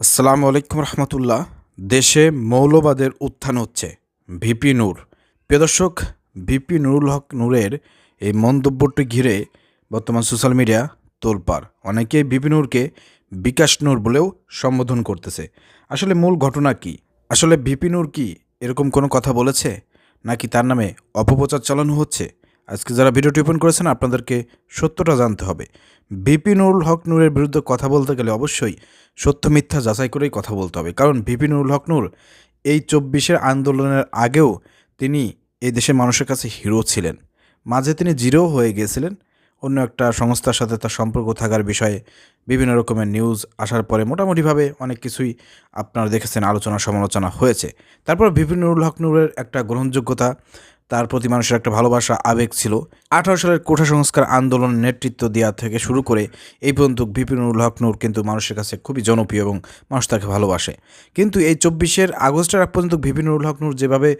আসসালামু আলাইকুম রহমতুল্লাহ। দেশে মৌলবাদের উত্থান হচ্ছে। ভিপি নূর, প্রিয় দর্শক, ভিপি নুরুল হক নূরের এই মন্তব্যটি ঘিরে বর্তমান সোশ্যাল মিডিয়া তোলপাড়। অনেকেই ভিপি নূরকে বিকাশ নূর বলেও সম্বোধন করতেছে। আসলে মূল ঘটনা কি? আসলে ভিপি নূর কি এরকম কোনো কথা বলেছে, নাকি তার নামে অপপ্রচার চালানো হচ্ছে? আজকে যারা ভিডিওটি ওপেন করেছেন আপনাদেরকে সত্যটা জানতে হবে। ভিপি নুরুল হক নূরের বিরুদ্ধে কথা বলতে গেলে অবশ্যই সত্য মিথ্যা যাচাই করেই কথা বলতে হবে। কারণ ভিপি নুরুল হক নূর এই ২৪-এর আন্দোলনের আগেও তিনি এই দেশের মানুষের কাছে হিরো ছিলেন। মাঝে তিনি জিরো হয়ে গিয়েছিলেন অন্য একটা সংস্থার সাথে তার সম্পর্ক থাকার বিষয়ে বিভিন্ন রকমের নিউজ আসার পরে মোটামুটিভাবে অনেক কিছুই আপনারা দেখেছেন, আলোচনা সমালোচনা হয়েছে। তারপর ভিপি নুরুল হক নূরের একটা গ্রহণযোগ্যতা, তার প্রতি মানুষের একটা ভালোবাসা, আবেগ ছিল। ১৮ সালের কোঠা সংস্কার আন্দোলনের নেতৃত্ব দেওয়া থেকে শুরু করে এই পর্যন্ত ভিপি নুরুল হক নূর কিন্তু মানুষের কাছে খুবই জনপ্রিয় এবং মানুষ তাকে ভালোবাসে। কিন্তু এই ২৪-এর আগস্টের আগ পর্যন্ত ভিপি নুরুল হক নূর যেভাবে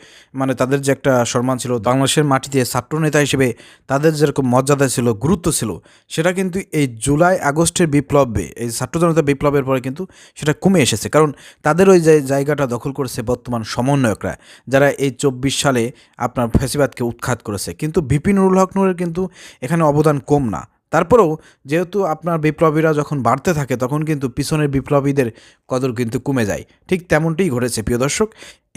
তাদের যে একটা সম্মান ছিল, বাংলাদেশের মাটিতে ছাত্রনেতা হিসেবে তাদের যেরকম মর্যাদা ছিল, গুরুত্ব ছিল, সেটা কিন্তু এই জুলাই আগস্টের বিপ্লবে, এই ছাত্র জনতা বিপ্লবের পরে কিন্তু সেটা কমে এসেছে। কারণ তাদের ওই যে জায়গাটা দখল করেছে বর্তমান সমন্বয়করা, যারা এই ২৪ সালে আপনার ফ্যাসিবাদকে উৎখাত করেছে। কিন্তু ভিপি নুরুল হক নূরের কিন্তু এখানে অবদান কম না। তারপরেও যেহেতু আপনার বিপ্লবীরা যখন বাড়তে থাকে তখন কিন্তু পিছনের বিপ্লবীদের কদর কিন্তু কমে যায়। ঠিক তেমনটিই ঘটেছে প্রিয় দর্শক।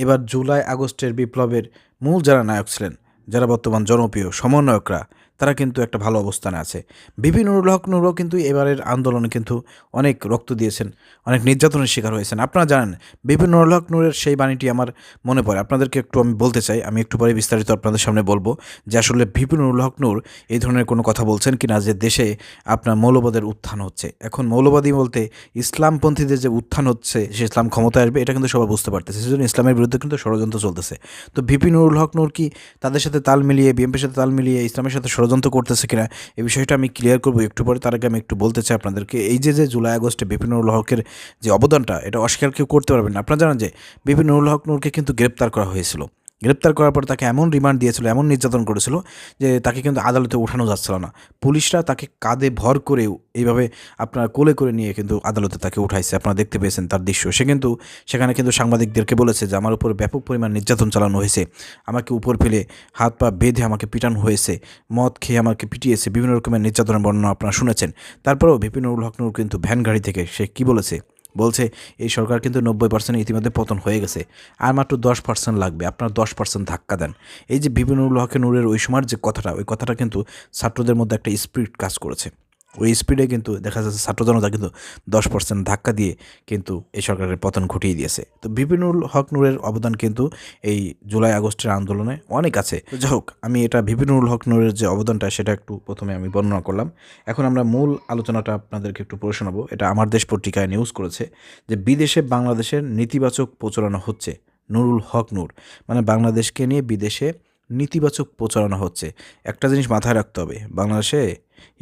এবার জুলাই আগস্টের বিপ্লবের মূল যারা নায়ক ছিলেন, যারা বর্তমান জনপ্রিয় সমন্বয়করা, তারা কিন্তু একটা ভালো অবস্থানে আছে। ভিপি নুরুল হক নূরও কিন্তু এবারের আন্দোলনে কিন্তু অনেক রক্ত দিয়েছেন, অনেক নির্যাতনের শিকার হয়েছেন। আপনারা জানেন, ভিপি নুরুল হক নূরের সেই বাণীটি আমার মনে পড়ে, আপনাদেরকে একটু আমি বলতে চাই। আমি একটু পরে বিস্তারিত আপনাদের সামনে বলবো যে আসলে ভিপি নুরুল হক নূর এই ধরনের কোনো কথা বলছেন কিনা যে দেশে আপনার মৌলবাদের উত্থান হচ্ছে। এখন মৌলবাদী বলতে ইসলামপন্থীদের যে উত্থান হচ্ছে, সে ইসলাম ক্ষমতায় আসবে, এটা কিন্তু সবাই বুঝতে পারতেছে। সেজন্য ইসলামের বিরুদ্ধে কিন্তু ষড়যন্ত্র চলতেছে। তো ভিপি নুরুল হক নূর কি তাদের সাথে তাল মিলিয়ে, বিএনপির সাথে তাল মিলিয়ে ইসলামের সাথে ষড়যন্ত্র করতেছে কিনা, এই বিষয়টা আমি ক্লিয়ার করবো একটু পরে। তার আগে আমি একটু বলতে চাই আপনাদেরকে, এই যে জুলাই আগস্টে ভিপি নুরুল হকের যে অবদানটা, এটা অস্বীকার কেউ করতে পারবেন না। আপনারা জানেন যে ভিপি নুরুল হক নূরকে কিন্তু গ্রেপ্তার করা হয়েছিল। গ্রেপ্তার করার পর তাকে এমন রিমান্ড দিয়েছিল, এমন নির্যাতন করেছিল যে তাকে কিন্তু আদালতে ওঠানো যাচ্ছিল না। পুলিশরা তাকে কাঁধে ভর করেও এইভাবে আপনার কোলে করে নিয়ে কিন্তু আদালতে তাকে উঠাইছে। আপনারা দেখতে পেয়েছেন তার দৃশ্য। সে কিন্তু সেখানে কিন্তু সাংবাদিকদেরকে বলেছে যে আমার উপর ব্যাপক পরিমাণ নির্যাতন চালানো হয়েছে, আমাকে উপর ফেলে হাত পা বেঁধে আমাকে পিটানো হয়েছে, মদ খেয়ে আমাকে পিটিয়েছে, বিভিন্ন রকমের নির্যাতনের বর্ণনা আপনারা শুনেছেন। তারপরেও ভিপি নুরুল হক নূর কিন্তু ভ্যান গাড়ি থেকে সে কী বলেছে, বলছে এই সরকার কিন্তু ৯০% ইতিমধ্যে পতন হয়ে গেছে, আর মাত্র 10% লাগবে, আপনার 10% ধাক্কা দেন। এই যে ভিপি নুরুল হক নূরের ওই সময়ের যে কথাটা, ওই কথাটা কিন্তু ছাত্রদের মধ্যে একটা স্পিরিট কাজ করেছে। ওই স্পিডে কিন্তু দেখা যাচ্ছে ছাত্র জনতা কিন্তু 10% ধাক্কা দিয়ে কিন্তু এই সরকারের পতন ঘটিয়ে দিয়েছে। তো ভিপি নুরুল হক নূরের অবদান কিন্তু এই জুলাই আগস্টের আন্দোলনে অনেক আছে। তো যাই হোক, আমি এটা ভিপি নুরুল হক নূরের যে অবদানটা সেটা একটু প্রথমে আমি বর্ণনা করলাম। এখন আমরা মূল আলোচনাটা আপনাদেরকে একটু পড়ে শোনাবো। এটা আমার দেশ পত্রিকায় নিউজ করেছে যে বিদেশে বাংলাদেশের নেতিবাচক প্রচারণা হচ্ছে। নুরুল হক নূর বাংলাদেশকে নিয়ে বিদেশে নেতিবাচক প্রচারণা হচ্ছে। একটা জিনিস মাথায় রাখতে হবে, বাংলাদেশে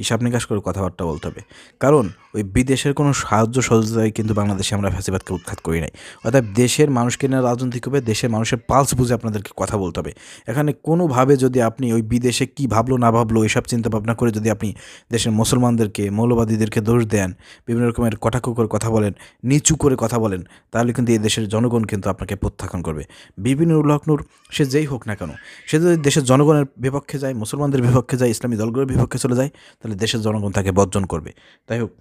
হিসাব নিকাশ করে কথাবার্তা বলতে হবে। কারণ ওই বিদেশের কোনো সাহায্য সহযোগিতায় কিন্তু বাংলাদেশে আমরা ফ্যাসিবাদকে উৎখাত করি নাই। অর্থাৎ দেশের মানুষকে নিয়ে রাজনৈতিকভাবে দেশের মানুষের পালস বুঝে আপনাদেরকে কথা বলতে হবে। এখানে কোনোভাবে যদি আপনি ওই বিদেশে কী ভাবলো না ভাবলো এসব চিন্তা ভাবনা করে যদি আপনি দেশের মুসলমানদেরকে, মৌলবাদীদেরকে দোষ দেন, বিভিন্ন রকমের কটাক্ষ করে কথা বলেন, নিচু করে কথা বলেন, তাহলে কিন্তু এই দেশের জনগণ কিন্তু আপনাকে প্রত্যাখ্যান করবে। ভিপি নুরুল হক নূর সে যেই হোক না কেন, সে যদি দেশের জনগণের বিপক্ষে যায়, মুসলমানদের বিপক্ষে যায়, ইসলামী দলগুলোর বিপক্ষে চলে যায়, তাহলে দেশের জনগণ তাকে বর্জন করবে। তাই হোক,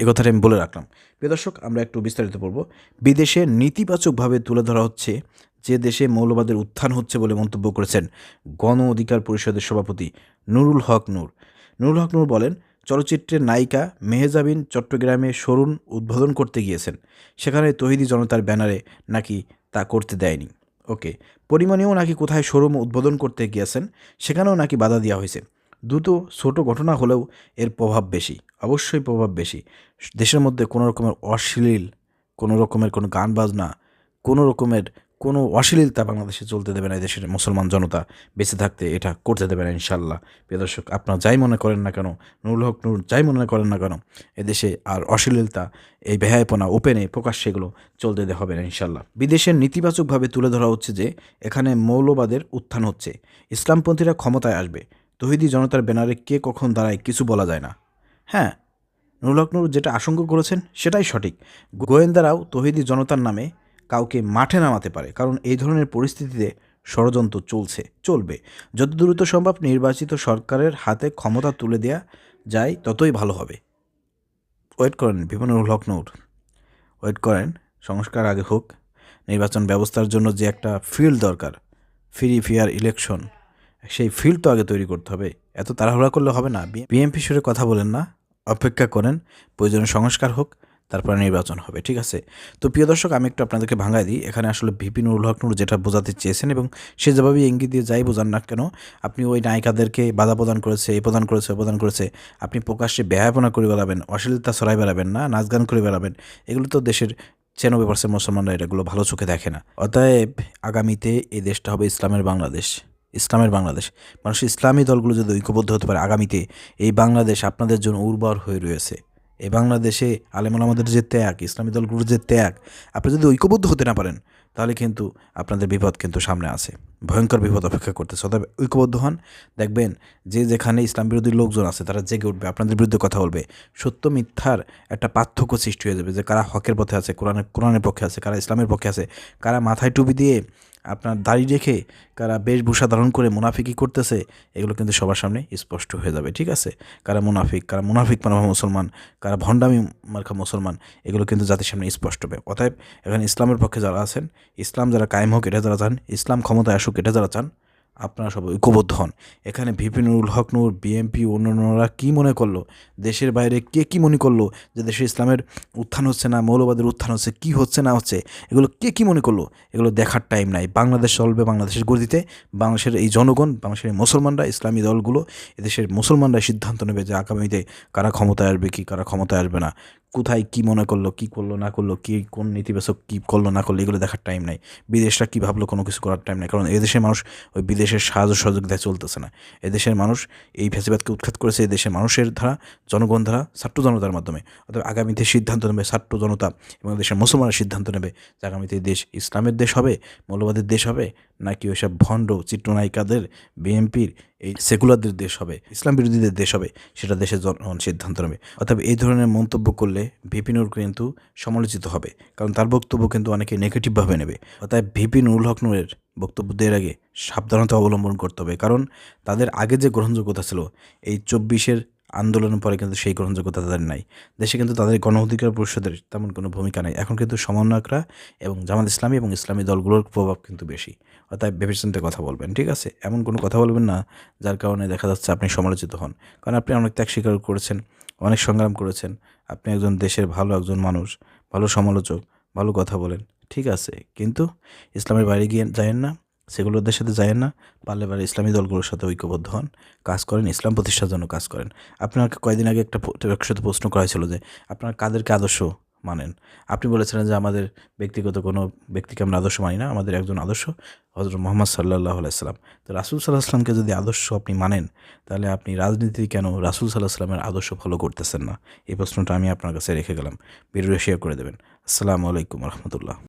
এই কথাটা আমি বলে রাখলাম। প্রিয় দর্শক, আমরা একটু বিস্তারিত পড়ব। বিদেশে নেতিবাচকভাবে তুলে ধরা হচ্ছে যে দেশে মৌলবাদের উত্থান হচ্ছে বলে মন্তব্য করেছেন গণ অধিকার পরিষদের সভাপতি নুরুল হক নূর। নুরুল হক নূর বলেন, চলচ্চিত্রের নায়িকা মেহজাবিন চট্টগ্রামে শোরুম উদ্বোধন করতে গিয়েছেন, সেখানে তৌহিদি জনতার ব্যানারে নাকি তা করতে দেয়নি। ওকে, পরিমাণেও নাকি কোথায় শোরুম উদ্বোধন করতে গিয়েছেন, সেখানেও নাকি বাধা দেওয়া হয়েছে। দুটো ছোট ঘটনা হলেও এর প্রভাব বেশি, অবশ্যই প্রভাব বেশি। দেশের মধ্যে কোনো রকমের অশ্লীল, কোনো রকমের কোনো গান বাজনা, কোনো রকমের কোনো অশ্লীলতা বাংলাদেশে চলতে দেবে না। দেশের মুসলমান জনতা বেঁচে থাকতে এটা করতে দেবে না ইনশাল্লাহ। প্রিয় দর্শক, আপনারা যাই মনে করেন না কেন, নুরুল হক নূর যাই মনে করেন না কেন, এদেশে আর অশ্লীলতা, এই বেহায়াপনা ওপেনে প্রকাশ্যে এগুলো চলতে দেওয়া হবে না ইনশাল্লাহ। বিদেশের নেতিবাচকভাবে তুলে ধরা হচ্ছে যে এখানে মৌলবাদের উত্থান হচ্ছে, ইসলামপন্থীরা ক্ষমতায় আসবে, তৌহিদি জনতার ব্যানারে কে কখন দাঁড়ায় কিছু বলা যায় না। হ্যাঁ, নুরুল হক নূর যেটা আশঙ্কা করেছেন সেটাই সঠিক। গোয়েন্দারাও তৌহিদি জনতার নামে কাউকে মাঠে নামাতে পারে, কারণ এই ধরনের পরিস্থিতিতে ষড়যন্ত্র চলবে। যত দ্রুত সম্ভব নির্বাচিত সরকারের হাতে ক্ষমতা তুলে দেওয়া যায় ততই ভালো হবে। ওয়েট করেন নুরুল হক নূর, ওয়েট করেন। সংস্কার আগে হোক। নির্বাচন ব্যবস্থার জন্য যে একটা ফিল্ড দরকার, ফ্রি ফেয়ার ইলেকশন, সেই ফিল্ড তো আগে তৈরি করতে হবে। এত তাড়াহুড়া করলে হবে না। বিএনপি সুরে কথা বলেন না, অপেক্ষা করেন, প্রয়োজনে সংস্কার হোক, তারপরে নির্বাচন হবে, ঠিক আছে? তো প্রিয় দর্শক, আমি একটু আপনাদেরকে ভাঙাই দিই। এখানে আসলে ভিপি নুরুল হক নূর যেটা বোঝাতে চেয়েছেন, এবং সে যেভাবে ইঙ্গিত দিয়ে যাই বোঝান না কেন, আপনি ওই নায়িকাদেরকে বাধা প্রদান করেছে, এই প্রদান করেছে, প্রদান করেছে, আপনি প্রকাশ্যে ব্যয়াপনা করে বেড়াবেন, অশ্লীলতা ছড়াই বেড়াবেন না, নাচ গান করে বেড়াবেন, এগুলো তো দেশের 96% মুসলমানরা এগুলো ভালো চোখে দেখে না। অতএব আগামীতে এই দেশটা হবে ইসলামের বাংলাদেশ, ইসলামের বাংলাদেশ। মানুষ ইসলামী দলগুলো যদি ঐক্যবদ্ধ হতে পারে, আগামীতে এই বাংলাদেশ আপনাদের জন্য উর্বর হয়ে রয়েছে। এই বাংলাদেশে আলেমুল আমাদের যে ত্যাগ, ইসলামী দলগুলোর যে ত্যাগ, আপনি যদি ঐক্যবদ্ধ হতে না পারেন, তাহলে কিন্তু আপনাদের বিপদ কিন্তু সামনে আছে, ভয়ঙ্কর বিপদ অপেক্ষা করতেছে। অতএব ঐক্যবদ্ধ হন, দেখবেন যে যেখানে ইসলাম বিরোধী লোকজন আছে তারা জেগে উঠবে, আপনাদের বিরুদ্ধে কথা বলবে। সত্য মিথ্যার একটা পার্থক্য সৃষ্টি হয়ে যাবে, যে কারা হকের পথে আছে, কোরআনের পক্ষে আছে, কারা ইসলামের পক্ষে আছে, কারা মাথায় টুপি দিয়ে আপনার দাড়ি রেখে, কারা বেশভূষা ধারণ করে মুনাফিকি করতেছে, এগুলো কিন্তু সবার সামনে স্পষ্ট হয়ে যাবে, ঠিক আছে? কারা মুনাফিক মার্কা মুসলমান, কারা ভণ্ডামি মার্কা মুসলমান, এগুলো কিন্তু জাতির সামনে স্পষ্ট হবে। অতএব এখানে ইসলামের পক্ষে যারা আছেন, ইসলাম যারা কায়েম হোক এটা যারা চান, ইসলাম ক্ষমতায় আসুক এটা যারা চান, আপনারা সবাই ঐক্যবদ্ধ হন। এখানে ভিপি নুরুল হক নূর, বিএনপি, অন্যান্যরা কী মনে করলো, দেশের বাইরে কে কী মনে করলো যে দেশে ইসলামের উত্থান হচ্ছে না, মৌলবাদের উত্থান হচ্ছে, কি হচ্ছে না হচ্ছে, এগুলো কে কী মনে করলো, এগুলো দেখার টাইম নাই। বাংলাদেশ চলবে বাংলাদেশের গতিতে। বাংলাদেশের এই জনগণ, বাংলাদেশের মুসলমানরা, ইসলামী দলগুলো, এদেশের মুসলমানরা সিদ্ধান্ত নেবে যে আগামীতে কারা ক্ষমতায় আসবে, কি কারা ক্ষমতায় আসবে না, কোথায় কী মনে করলো, কী করলো না করলো, কী কোন নেতিবাচক কী করলো না করলো, এগুলো দেখার টাইম নাই। বিদেশটা কী ভাবলো, কোনো কিছু করার টাইম নাই। কারণ এদেশের মানুষ ওই বিদেশের সাহায্য সহযোগিতায় চলতেছে না। এদেশের মানুষ এই ফ্যাসিবাদকে উৎখাত করেছে এদেশের মানুষের ধারা, জনগণ ধারা, ছাত্র জনতার মাধ্যমে। অর্থাৎ আগামীতে সিদ্ধান্ত নেবে ছাত্র জনতা এবং দেশের মুসলমানরা সিদ্ধান্ত নেবে যে আগামীতে দেশ ইসলামের দেশ হবে, মৌলবাদের দেশ হবে, নাকি ওইসব ভণ্ড চিত্রনায়িকাদের, বিএনপির এই সেকুলারদের দেশ হবে, ইসলাম বিরোধীদের দেশ হবে, সেটা দেশের জনগণ সিদ্ধান্ত নেবে। অর্থাৎ এই ধরনের মন্তব্য করলে ভিপি নূর কিন্তু সমালোচিত হবে, কারণ তার বক্তব্য কিন্তু অনেকে নেগেটিভভাবে নেবে। অর্থাৎ ভিপি নুরুল হক নূরের বক্তব্য দেওয়ার আগে সাবধানতা অবলম্বন করতে হবে, কারণ তাদের আগে যে গ্রহণযোগ্যতা ছিল, এই 24-এর আন্দোলনের পরে কিন্তু সেই গ্রহণযোগ্যতা তাদের নাই। দেশে কিন্তু তাদের গণ অধিকার পরিষদের তেমন কোনো ভূমিকা নেই। এখন কিন্তু সমন্বয়করা এবং জামাত ইসলামী এবং ইসলামী দলগুলোর প্রভাব কিন্তু বেশি। অর্থাৎ ভেবেচিন্তে কথা বলবেন, ঠিক আছে? এমন কোনো কথা বলবেন না যার কারণে দেখা যাচ্ছে আপনি সমালোচিত হন। কারণ আপনি অনেক ত্যাগ স্বীকার করেছেন, অনেক সংগ্রাম করেছেন। আপনি একজন দেশের ভালো একজন মানুষ, ভালো সমালোচক, ভালো কথা বলেন, ঠিক আছে, কিন্তু ইসলামের বাইরে গিয়ে যায়েন না, সেগুলোদের সাথে যায়েন না। পারলে ইসলামী দলগুলোর সাথে ঐক্যবদ্ধ হন, কাজ করেন, ইসলাম প্রতিষ্ঠার জন্য কাজ করেন। আপনাকে কয়েকদিন আগে একসাথে প্রশ্ন করা হয়েছিল যে আপনার কাদেরকে আদর্শ মানেন। আপনি বলেছিলেন যে আমাদের ব্যক্তিগত কোনো ব্যক্তিকে আমরা আদর্শ মানি না, আমাদের একজন আদর্শ হযরত মুহাম্মদ সাল্লাল্লাহু আলাইহি সাল্লাম। তো রাসূল সাল্লাল্লাহু আলাইহি সাল্লামকে যদি আদর্শ আপনি মানেন, তাহলে আপনি রাজনীতি কেন রাসূল সাল্লাল্লাহু আলাইহি সাল্লামের আদর্শ ফলো করতেছেন না? এই প্রশ্নটা আমি আপনার কাছে রেখে গেলাম। ভিডিওটা শেয়ার করে দেবেন। আসসালামু আলাইকুম রহমতুল্লাহ।